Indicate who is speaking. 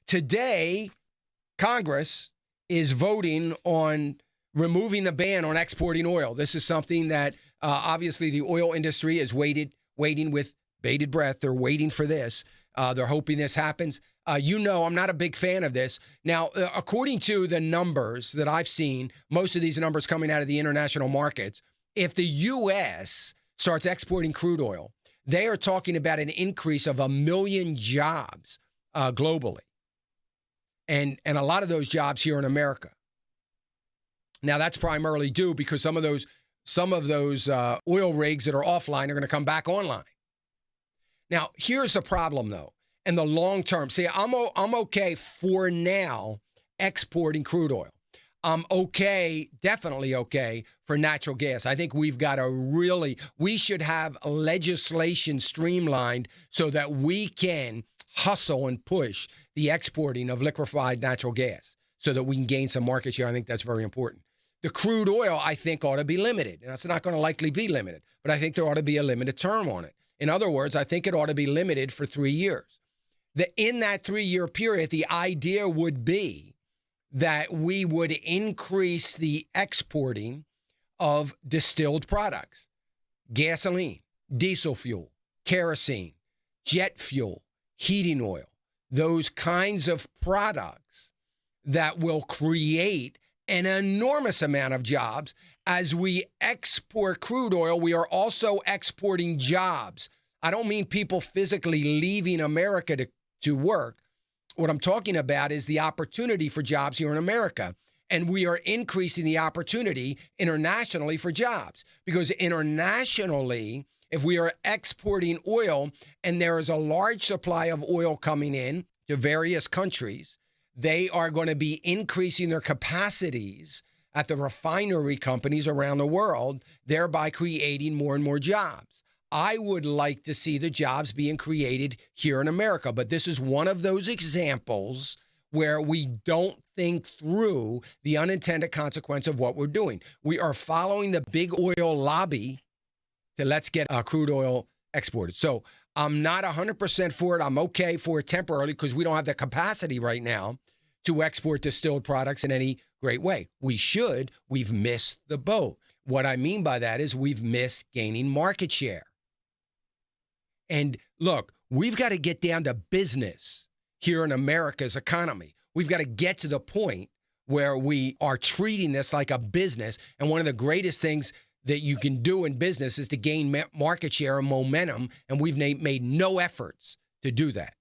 Speaker 1: Today, Congress is voting on removing the ban on exporting oil. This is something that obviously the oil industry is waiting with bated breath. They're waiting for this. They're hoping this happens. I'm not a big fan of this. Now, according to the numbers that I've seen, most of these numbers coming out of the international markets, if the U.S. starts exporting crude oil, they are talking about an increase of 1 million jobs globally. And a lot of those jobs here in America. Now, that's primarily due because some of those oil rigs that are offline are going to come back online. Now, here's the problem, though. In the long term, see, I'm okay for now exporting crude oil. I'm okay, definitely okay for natural gas. I think we should have legislation streamlined so that we can hustle and push the exporting of liquefied natural gas so that we can gain some market share. I think that's very important. The crude oil, I think, ought to be limited. And it's not going to likely be limited, but I think there ought to be a limited term on it. In other words, I think it ought to be limited for 3 years. In that 3-year period, the idea would be that we would increase the exporting of distilled products, gasoline, diesel fuel, kerosene, jet fuel, heating oil, those kinds of products that will create an enormous amount of jobs. As we export crude oil, we are also exporting jobs. I don't mean people physically leaving America to work. What I'm talking about is the opportunity for jobs here in America. And we are increasing the opportunity internationally for jobs. Because internationally, if we are exporting oil and there is a large supply of oil coming in to various countries, they are going to be increasing their capacities at the refinery companies around the world, thereby creating more and more jobs. I would like to see the jobs being created here in America, but this is one of those examples where we don't think through the unintended consequence of what we're doing. We are following the big oil lobby to let's get crude oil exported. So I'm not 100% for it. I'm okay for it temporarily because we don't have the capacity right now to export distilled products in any great way. We should. We've missed the boat. What I mean by that is we've missed gaining market share. And look, we've got to get down to business here in America's economy. We've got to get to the point where we are treating this like a business. And one of the greatest things that you can do in business is to gain market share and momentum. And we've made no efforts to do that.